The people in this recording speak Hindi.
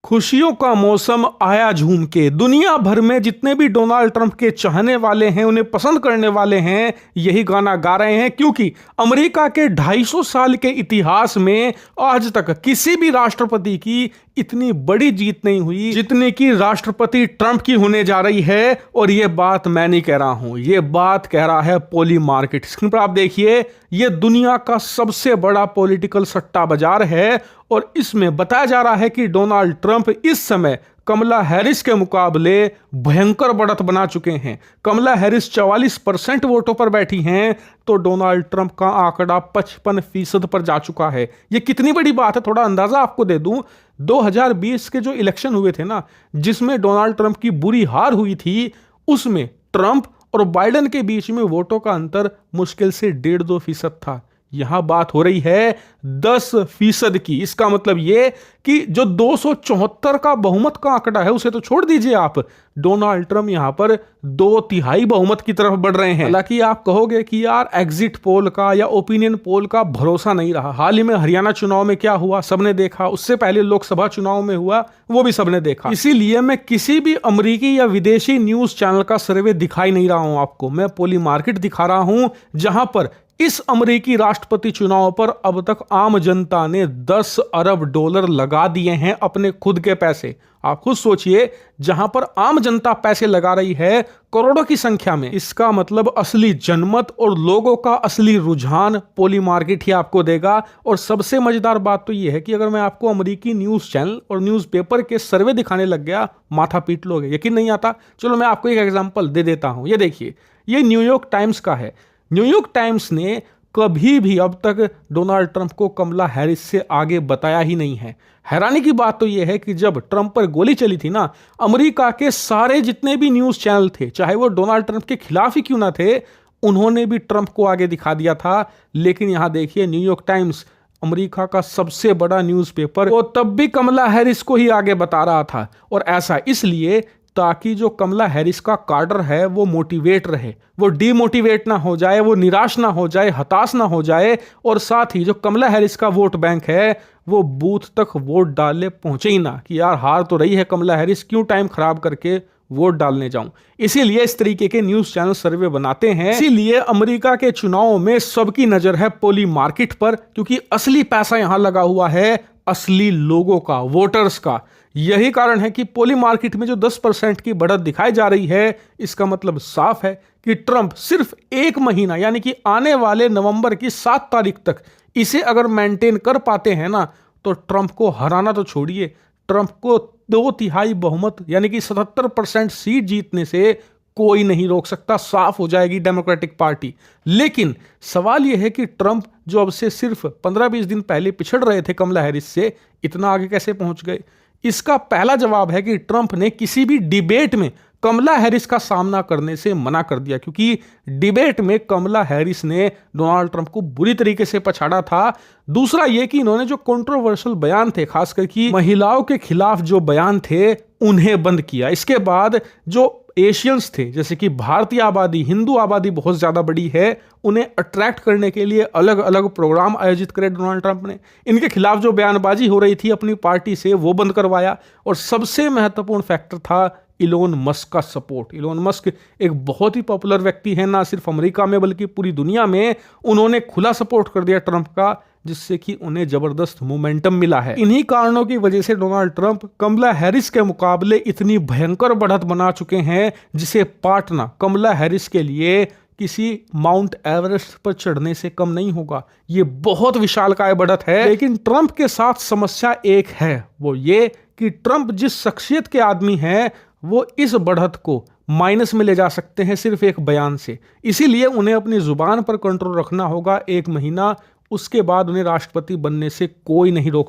खुशियों का मौसम आया झूम के। दुनिया भर में जितने भी डोनाल्ड ट्रंप के चाहने वाले हैं, उन्हें पसंद करने वाले हैं, यही गाना गा रहे हैं, क्योंकि अमेरिका के 250 साल के इतिहास में आज तक किसी भी राष्ट्रपति की इतनी बड़ी जीत नहीं हुई जितने की राष्ट्रपति ट्रंप की होने जा रही है। और ये बात मैं नहीं कह रहा हूं, ये बात कह रहा है पॉलीमार्केट। स्क्रीन पर आप देखिए, ये दुनिया का सबसे बड़ा पॉलिटिकल सट्टा बाजार है और इसमें बताया जा रहा है कि डोनाल्ड ट्रंप इस समय कमला हैरिस के मुकाबले भयंकर बढ़त बना चुके हैं। कमला हैरिस 44% वोटों पर बैठी हैं तो डोनाल्ड ट्रंप का आंकड़ा 55% पर जा चुका है। ये कितनी बड़ी बात है, थोड़ा अंदाजा आपको दे दूं। 2020 के जो इलेक्शन हुए थे ना, जिसमें डोनाल्ड ट्रंप की बुरी हार हुई थी, उसमें ट्रंप और बाइडेन के बीच में वोटों का अंतर मुश्किल से 1.5-2% था। यहां बात हो रही है 10% की। इसका मतलब ये कि जो 274 का बहुमत का आंकड़ा है उसे तो छोड़ दीजिए आप, डोनाल्ड ट्रंप यहां पर 2/3 बहुमत की तरफ बढ़ रहे हैं। हालांकि आप कहोगे कि यार एग्जिट पोल का या ओपिनियन पोल का भरोसा नहीं रहा। हाल ही में हरियाणा चुनाव में क्या हुआ सबने देखा, उससे पहले लोकसभा चुनाव में हुआ वो भी सबने देखा। इसीलिए मैं किसी भी अमेरिकी या विदेशी न्यूज चैनल का सर्वे दिखाई नहीं रहा हूं आपको, मैं पॉलीमार्केट दिखा रहा हूं, जहां पर इस अमेरिकी राष्ट्रपति चुनाव पर अब तक आम जनता ने $10 अरब लगा दिए हैं अपने खुद के पैसे। आप खुद सोचिए, जहां पर आम जनता पैसे लगा रही है करोड़ों की संख्या में, इसका मतलब असली जनमत और लोगों का असली रुझान पॉलीमार्केट ही आपको देगा। और सबसे मजेदार बात तो यह है कि अगर मैं आपको अमेरिकी न्यूज चैनल और न्यूज़पेपर के सर्वे दिखाने लग गया, माथा पीट लोगे, यकीन नहीं आता। चलो मैं आपको एक एग्जांपल दे देता हूं। ये देखिए, ये न्यूयॉर्क टाइम्स का है। न्यूयॉर्क टाइम्स ने कभी भी अब तक डोनाल्ड ट्रंप को कमला हैरिस से आगे बताया ही नहीं है। हैरानी की बात तो यह है कि जब ट्रंप पर गोली चली थी ना, अमेरिका के सारे जितने भी न्यूज चैनल थे, चाहे वो डोनाल्ड ट्रंप के खिलाफ ही क्यों ना थे, उन्होंने भी ट्रंप को आगे दिखा दिया था। लेकिन यहां देखिए, न्यूयॉर्क टाइम्स अमेरिका का सबसे बड़ा न्यूज़पेपर, वो तब भी कमला हैरिस को ही आगे बता रहा था। और ऐसा इसलिए ताकि जो कमला हैरिस का कार्डर है वो मोटिवेट रहे, वो डीमोटिवेट ना हो जाए, वो निराश ना हो जाए, हताश ना हो जाए। और साथ ही जो कमला हैरिस का वोट बैंक है वो बूथ तक वोट डालने पहुंचे ही ना कि यार हार तो रही है कमला हैरिस, क्यों टाइम खराब करके वोट डालने जाऊं। इसीलिए इस तरीके के न्यूज चैनल सर्वे बनाते हैं। इसीलिए अमेरिका के चुनाव में सबकी नजर है पोली मार्केट पर, क्योंकि असली पैसा यहां लगा हुआ है असली लोगों का, वोटर्स का। यही कारण है कि पोली मार्केट में जो 10% की बढ़त दिखाई जा रही है, इसका मतलब साफ है कि ट्रंप सिर्फ 1 महीना, यानी कि आने वाले नवंबर की 7 तारीख तक इसे अगर मेंटेन कर पाते हैं ना, तो ट्रंप को हराना तो छोड़िए, ट्रंप को 2/3 बहुमत यानी कि 77% सीट जीतने से कोई नहीं रोक सकता। साफ हो जाएगी डेमोक्रेटिक पार्टी। लेकिन सवाल यह है कि ट्रंप जो अब से सिर्फ 15-20 दिन पहले पिछड़ रहे थे कमला हैरिस से, इतना आगे कैसे पहुंच गए? इसका पहला जवाब है कि ट्रंप ने किसी भी डिबेट में कमला हैरिस का सामना करने से मना कर दिया, क्योंकि डिबेट में कमला हैरिस ने डोनाल्ड ट्रंप को बुरी तरीके से पछाड़ा था। दूसरा यह कि इन्होंने जो कंट्रोवर्शियल बयान थे, खासकर कि महिलाओं के खिलाफ जो बयान थे, उन्हें बंद किया। इसके बाद जो एशियंस थे, जैसे कि भारतीय आबादी, हिंदू आबादी बहुत ज्यादा बड़ी है, उन्हें अट्रैक्ट करने के लिए अलग अलग प्रोग्राम आयोजित करे डोनाल्ड ट्रंप ने। इनके खिलाफ जो बयानबाजी हो रही थी अपनी पार्टी से, वो बंद करवाया। और सबसे महत्वपूर्ण फैक्टर था इलोन मस्क का सपोर्ट। इलोन मस्क एक बहुत ही पॉपुलर व्यक्ति है, ना सिर्फ अमेरिका में बल्कि पूरी दुनिया में। उन्होंने खुला सपोर्ट कर दिया ट्रंप का, जिससे कि उन्हें जबरदस्त मोमेंटम मिला है। इन्हीं कारणों की वजह से डोनाल्ड ट्रंप कमला हैरिस के मुकाबले इतनी भयंकर बढ़त बना चुके हैं, जिसे पाटना कमला हैरिस के लिए किसी माउंट एवरेस्ट पर चढ़ने से कम नहीं होगा। ये बहुत विशालकाय बढ़त है। लेकिन ट्रंप के साथ समस्या एक है, वो ये कि ट्रंप जिस शख्सियत के आदमी हैं, वो इस बढ़त को माइनस में ले जा सकते हैं सिर्फ एक बयान से। इसीलिए उन्हें अपनी जुबान पर कंट्रोल रखना होगा 1 महीना, उसके बाद उन्हें राष्ट्रपति बनने से कोई नहीं रोक